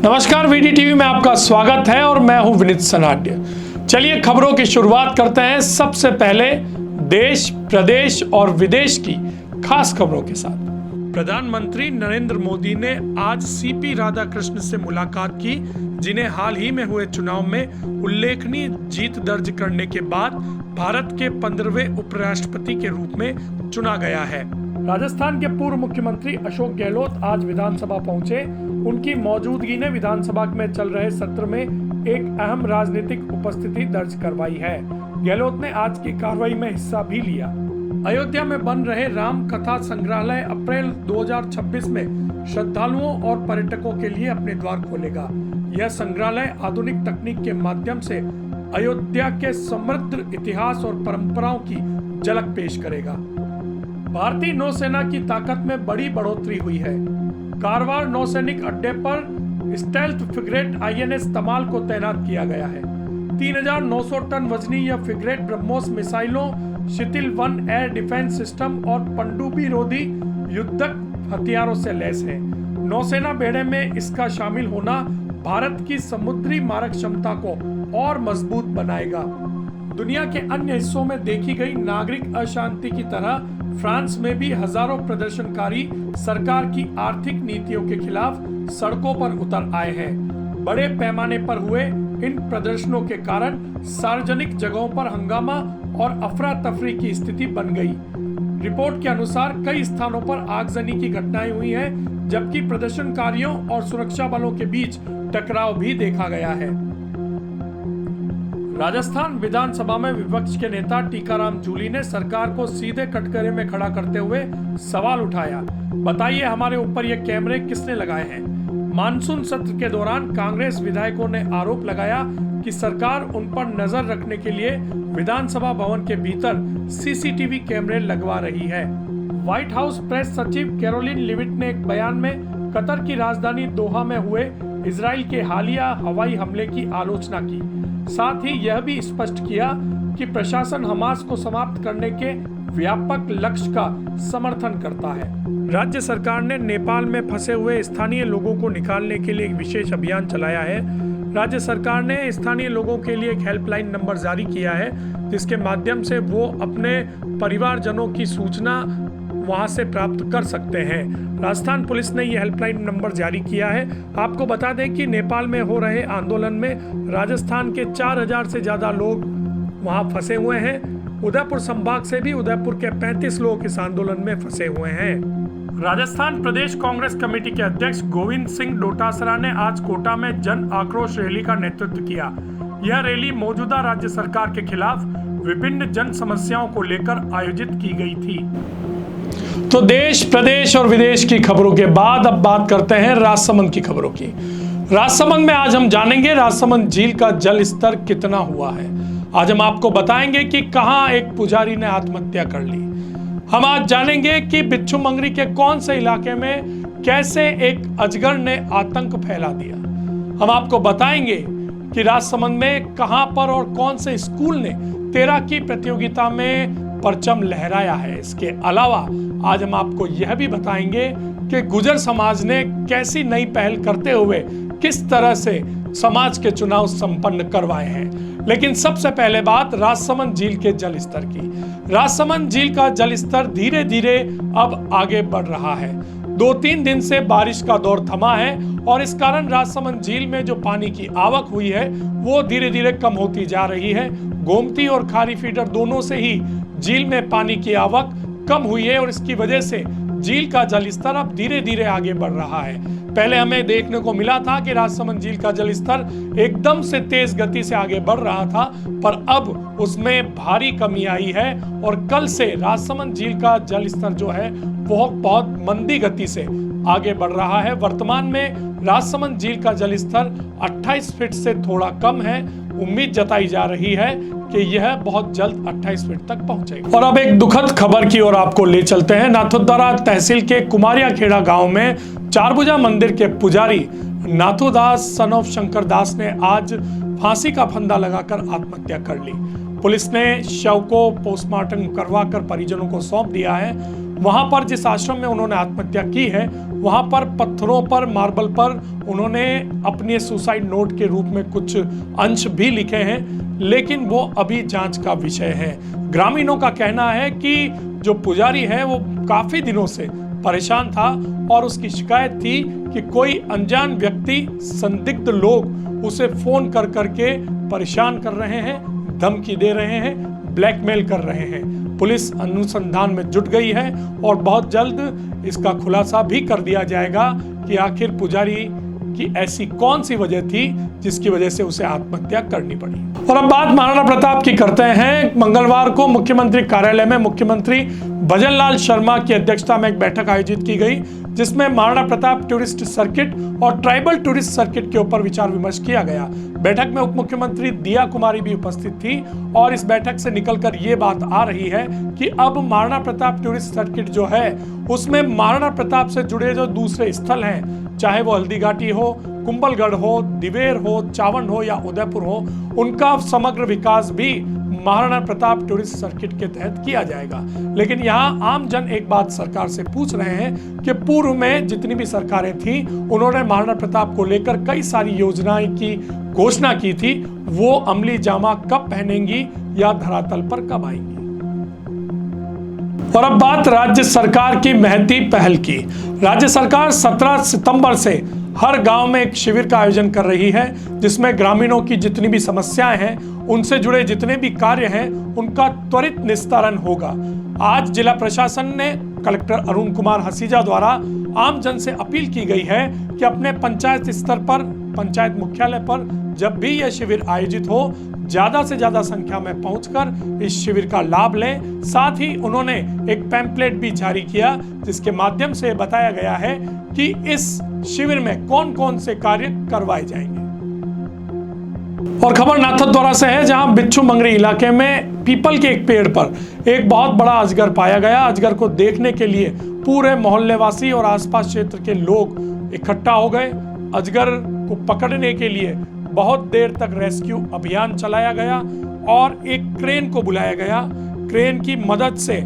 नमस्कार, VD TV में आपका स्वागत है और मैं हूं विनीत सनाड्य। चलिए खबरों की शुरुआत करते हैं। सबसे पहले देश, प्रदेश और विदेश की खास खबरों के साथ। प्रधानमंत्री नरेंद्र मोदी ने आज सीपी राधाकृष्ण से मुलाकात की, जिन्हें हाल ही में हुए चुनाव में उल्लेखनीय जीत दर्ज करने के बाद भारत के 15वें उपराष्ट्रपति के रूप में चुना गया है। राजस्थान के पूर्व मुख्यमंत्री अशोक गहलोत आज विधानसभा पहुंचे। उनकी मौजूदगी ने विधानसभा में चल रहे सत्र में एक अहम राजनीतिक उपस्थिति दर्ज करवाई है। गहलोत ने आज की कार्रवाई में हिस्सा भी लिया। अयोध्या में बन रहे राम कथा संग्रहालय अप्रैल 2026 में श्रद्धालुओं और पर्यटकों के लिए अपने द्वार खोलेगा। यह संग्रहालय आधुनिक तकनीक के माध्यम से अयोध्या के समृद्ध इतिहास और परंपराओं की झलक पेश करेगा। भारतीय नौसेना की ताकत में बड़ी बढ़ोतरी हुई है। कारवार नौसैनिक अड्डे पर स्टेल्थ फ्रिगेट आईएनएस तमाल को तैनात किया गया है। 3900 टन वजनी यह फ्रिगेट ब्रह्मोस मिसाइलों, शिथिल 1 एयर डिफेंस सिस्टम और पनडुब्बी रोधी युद्धक हथियारों से लैस है। नौसेना बेड़े में इसका शामिल होना भारत की समुद्री मारक क्षमता को और मजबूत बनाएगा। दुनिया के अन्य हिस्सों में देखी गई नागरिक अशांति की तरह फ्रांस में भी हजारों प्रदर्शनकारी सरकार की आर्थिक नीतियों के खिलाफ सड़कों पर उतर आए हैं। बड़े पैमाने पर हुए इन प्रदर्शनों के कारण सार्वजनिक जगहों पर हंगामा और अफरा तफरी की स्थिति बन गई। रिपोर्ट के अनुसार कई स्थानों पर आगजनी की घटनाएं हुई हैं, जबकि प्रदर्शनकारियों और सुरक्षा बलों के बीच टकराव भी देखा गया है। राजस्थान विधानसभा में विपक्ष के नेता टीकाराम जूली ने सरकार को सीधे कटघरे में खड़ा करते हुए सवाल उठाया। बताइए, हमारे ऊपर ये कैमरे किसने लगाए हैं? मानसून सत्र के दौरान कांग्रेस विधायकों ने आरोप लगाया कि सरकार उन पर नजर रखने के लिए विधानसभा भवन के भीतर सीसीटीवी कैमरे लगवा रही है। व्हाइट हाउस प्रेस सचिव कैरोलिन लिविट ने एक बयान में कतर की राजधानी दोहा में हुए इजराइल के हालिया हवाई हमले की आलोचना की। साथ ही यह भी स्पष्ट किया कि प्रशासन हमास को समाप्त करने के व्यापक लक्ष्य का समर्थन करता है। राज्य सरकार ने नेपाल में फंसे हुए स्थानीय लोगों को निकालने के लिए एक विशेष अभियान चलाया है। राज्य सरकार ने स्थानीय लोगों के लिए एक हेल्पलाइन नंबर जारी किया है, जिसके माध्यम से वो अपने परिवारजनों की सूचना वहां से प्राप्त कर सकते हैं। राजस्थान पुलिस ने यह हेल्पलाइन नंबर जारी किया है। आपको बता दें कि नेपाल में हो रहे आंदोलन में राजस्थान के 4000 से ज्यादा लोग वहां फंसे हुए हैं। उदयपुर संभाग से भी उदयपुर के 35 लोग इस आंदोलन में फंसे हुए हैं। राजस्थान प्रदेश कांग्रेस कमेटी के अध्यक्ष गोविंद सिंह डोटासरा ने आज कोटा में जन आक्रोश रैली का नेतृत्व किया। यह रैली मौजूदा राज्य सरकार के खिलाफ विभिन्न जन समस्याओं को लेकर आयोजित की गई थी। तो देश, प्रदेश और विदेश की खबरों के बाद अब बात करते हैं राजसमंद की खबरों की। राजसमंद में आज हम जानेंगे राजसमंद झील का जल स्तर कितना हुआ है। आज हम आपको बताएंगे कि कहां एक पुजारी ने आत्महत्या कर ली। हम आज जानेंगे कि बिच्छू मंगरी के कौन से इलाके में कैसे एक अजगर ने आतंक फैला दिया। हम आपको बताएंगे कि राजसमंद में कहां पर और कौन से स्कूल ने तैराकी प्रतियोगिता में परचम लहराया है। इसके अलावा आज हम आपको यह भी बताएंगे कि गुर्जर समाज ने कैसी नई पहल करते हुए किस तरह से समाज के चुनाव संपन्न करवाए हैं। लेकिन सबसे पहले बात राजसमंद झील के जल स्तर की। राजसमंद झील का जल स्तर धीरे धीरे अब आगे बढ़ रहा है। 2-3 दिन से बारिश का दौर थमा है और इस कारण राजसमंद झील में जो पानी की आवक हुई है वो धीरे धीरे कम होती जा रही है। गोमती और खारी फीडर दोनों से ही झील में पानी की आवक कम हुई है और इसकी वजह से झील का जल स्तर अब धीरे धीरे आगे बढ़ रहा है। पहले हमें देखने को मिला था कि राजसमंद झील का जल स्तर एकदम से तेज गति से आगे बढ़ रहा था, पर अब उसमें भारी कमी आई है और कल से राजसमंद झील का जल स्तर जो है वो बहुत मंदी गति से आगे बढ़ रहा है। वर्तमान में राजसमंद झील का जल स्तर 28 फीट से थोड़ा कम है। उम्मीद जताई जा रही है कि यह बहुत जल्द 28 फीट तक पहुंचेगा। और अब एक दुखद खबर की ओर आपको ले चलते हैं। नाथुद्वारा तहसील के कुमारिया खेड़ा गांव में चारभुजा मंदिर के पुजारी नाथू दास सन ऑफ शंकर दास ने आज फांसी का फंदा लगाकर आत्महत्या कर ली। पुलिस ने शव को पोस्टमार्टम करवाकर परिजनों को सौंप दिया है। वहां पर जिस आश्रम में उन्होंने आत्महत्या की है, वहां पर पत्थरों पर, मार्बल पर उन्होंने अपने सुसाइड नोट के रूप में कुछ अंश भी लिखे हैं, लेकिन वो अभी जांच का विषय है। ग्रामीणों का कहना है कि जो पुजारी है वो काफी दिनों से परेशान था और उसकी शिकायत थी कि कोई अनजान व्यक्ति, संदिग्ध लोग उसे फोन कर करके परेशान कर रहे हैं, धमकी दे रहे हैं, ब्लैकमेल कर रहे हैं। पुलिस अनुसंधान में जुट गई है और बहुत जल्द इसका खुलासा भी कर दिया जाएगा कि आखिर पुजारी की ऐसी कौन सी वजह थी जिसकी वजह से उसे आत्महत्या करनी पड़ी। और अब बात महाराणा प्रताप की करते हैं। मंगलवार को मुख्यमंत्री कार्यालय में मुख्यमंत्री भजनलाल शर्मा की अध्यक्षता में एक बैठक आयोजित की गई, जिसमें महाराणा प्रताप टूरिस्ट सर्किट और ट्राइबल टूरिस्ट सर्किट के ऊपर विचार विमर्श किया गया। बैठक में उप मुख्यमंत्री दिया कुमारी भी उपस्थित थी और इस बैठक से निकलकर ये बात आ रही है कि अब महाराणा प्रताप टूरिस्ट सर्किट जो है उसमें महाराणा प्रताप से जुड़े जो दूसरे स्थल हैं, चाहे वो हल्दी घाटी हो, कुंभलगढ़ हो, दिवेर हो, चावंड हो या उदयपुर हो, उनका समग्र विकास भी महाराणा प्रताप टूरिस्ट सर्किट के तहत किया जाएगा। लेकिन यहाँ आम जन एक बात सरकार से पूछ रहे हैं कि पूर्व में जितनी भी सरकारें थी उन्होंने महाराणा प्रताप को लेकर कई सारी योजनाएं की घोषणा की थी, वो अमली जामा कब पहनेंगी या धरातल पर कब आएंगी। और अब बात राज्य सरकार की महती पहल की। राज्य सरकार 17 सितंबर से हर गांव में एक शिविर का आयोजन कर रही है, जिसमें ग्रामीणों की जितनी भी समस्याएं हैं, उनसे जुड़े जितने भी कार्य हैं, उनका त्वरित निस्तारण होगा। आज जिला प्रशासन ने कलेक्टर अरुण कुमार हसीजा द्वारा आम जन से अपील की गई है कि अपने पंचायत स्तर पर, पंचायत मुख्यालय पर जब भी यह शिविर आयोजित हो, ज्यादा से ज्यादा संख्या में पहुंचकर इस शिविर का लाभ लें। साथ ही उन्होंने एक पैम्पलेट भी जारी किया, जिसके माध्यम से बताया गया है कि इस शिविर में कौन कौन से कार्य करवाए जाएंगे। और खबर नाथद्वारा से है, जहां बिच्छू मंगरी इलाके में पीपल के एक पेड़ पर एक बहुत बड़ा अजगर पाया गया। अजगर को देखने के लिए पूरे मोहल्ले वासी और आसपास क्षेत्र के लोग इकट्ठा हो गए। अजगर को पकड़ने के लिए बहुत देर तक रेस्क्यू अभियान चलाया गया और एक क्रेन को बुलाया गया। क्रेन की मदद से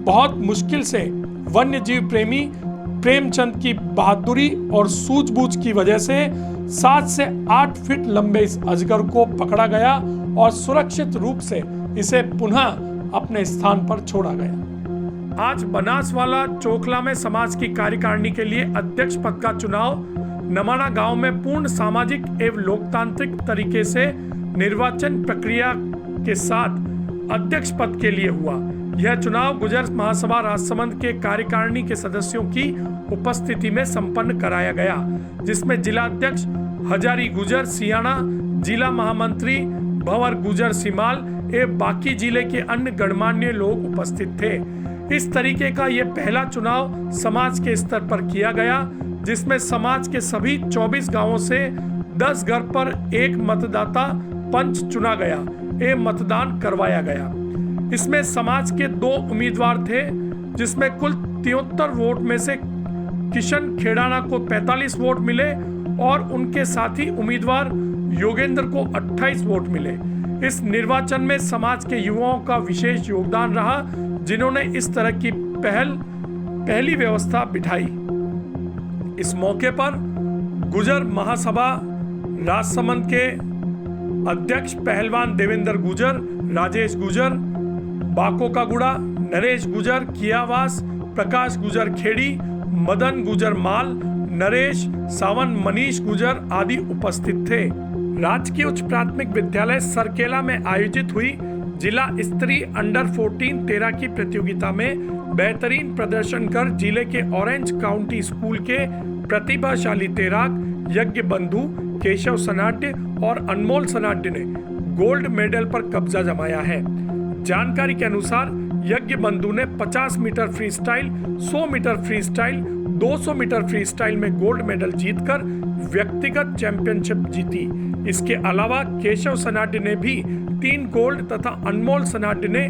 बहुत मुश्किल से वन्य जीव प्रेमी प्रेमचंद की बहादुरी और सूझबूझ की वजह से 7 से 8 फीट लंबे इस अजगर को पकड़ा गया और सुरक्षित रूप से इसे पुनः अपने स्थान पर छोड़ा गया। आज बनासवाला चोखला में समाज की कार्यकारिणी के लिए अध्यक्ष पद का चुनाव नमाना गांव में पूर्ण सामाजिक एवं लोकतांत्रिक तरीके से निर्वाचन प्रक्रिया के साथ अध्यक्ष पद के लिए हुआ। यह चुनाव गुजर महासभा राजसमंद के कार्यकारिणी के सदस्यों की उपस्थिति में संपन्न कराया गया, जिसमें जिला अध्यक्ष हजारी गुजर सियाना, जिला महामंत्री भंवर गुजर सिमाल एवं बाकी जिले के अन्य गणमान्य लोग उपस्थित थे। इस तरीके का यह पहला चुनाव समाज के स्तर पर किया गया, जिसमें समाज के सभी 24 गांवों से 10 घर पर एक मतदाता पंच चुना गया एवं मतदान करवाया गया। इसमें समाज के 2 उम्मीदवार थे, जिसमें कुल 73 वोट में से किशन खेड़ाना को 45 वोट मिले और उनके साथी उम्मीदवार योगेंद्र को 28 वोट मिले। इस निर्वाचन में समाज के युवाओं का विशेष योगदान रहा, जिन्होंने इस तरह की पहली व्यवस्था बिठाई। इस मौके पर गुजर महासभा राजसमंद के अध्यक्ष पहलवान देवेंद्र गुजर, राजेश गुजर, बाको का गुड़ा, नरेश गुजर कियावास, प्रकाश गुजर खेड़ी, मदन गुजर माल, नरेश सावन, मनीष गुजर आदि उपस्थित थे। राजकीय उच्च प्राथमिक विद्यालय सरकेला में आयोजित हुई जिला स्तरीय अंडर 14 13 की प्रतियोगिता में बेहतरीन प्रदर्शन कर जिले के ऑरेंज काउंटी स्कूल के प्रतिभाशाली तैराक यज्ञ बंधु, केशव सनाड्य और अनमोल सनाड्य ने गोल्ड मेडल पर कब्जा जमाया है। जानकारी के अनुसार यज्ञ बंधु ने 50 metre freestyle, 100 metre freestyle, 200 metre freestyle में गोल्ड मेडल जीतकर व्यक्तिगत चैंपियनशिप जीती। इसके अलावा केशव सनाड्य ने भी 3 गोल्ड तथा अनमोल सनाड्य ने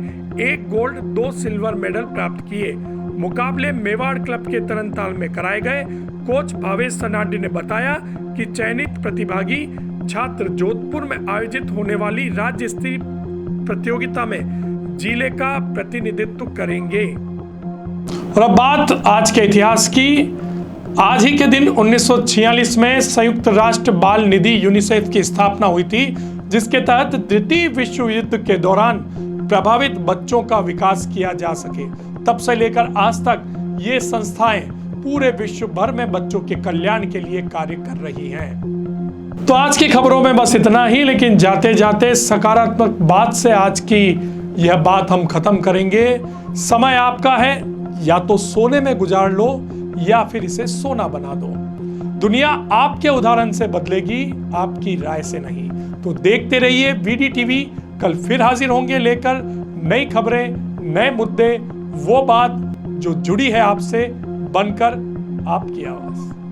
1 गोल्ड 2 सिल्वर मेडल प्राप्त किए। मुकाबले मेवाड़ क्लब के तरनताल में कराए गए। कोच भावेश सनाड्य ने बताया कि चयनित प्रतिभागी छात्र जोधपुर में आयोजित होने वाली राज्य स्तरीय प्रतियोगिता में जिले का प्रतिनिधित्व करेंगे। और अब बात आज के इतिहास की। आज ही के दिन 1946 में संयुक्त राष्ट्र बाल निधि यूनिसेफ की स्थापना हुई थी, जिसके तहत द्वितीय विश्व युद्ध के दौरान प्रभावित बच्चों का विकास किया जा सके। तब से लेकर आज तक ये संस्थाएं पूरे विश्व भर में बच्चों के कल्याण के लिए कार्य कर रही हैं। तो आज की खबरों में बस इतना ही, लेकिन जाते जाते सकारात्मक बात से आज की यह बात हम खत्म करेंगे। समय आपका है, या तो सोने में गुजार लो या फिर इसे सोना बना दो। दुनिया आपके उदाहरण से बदलेगी, आपकी राय से नहीं। तो देखते रहिए VDTV। कल फिर हाजिर होंगे लेकर नई खबरें, नए मुद्दे, वो बात जो जुड़ी है आपसे, बनकर आपकी आवाज।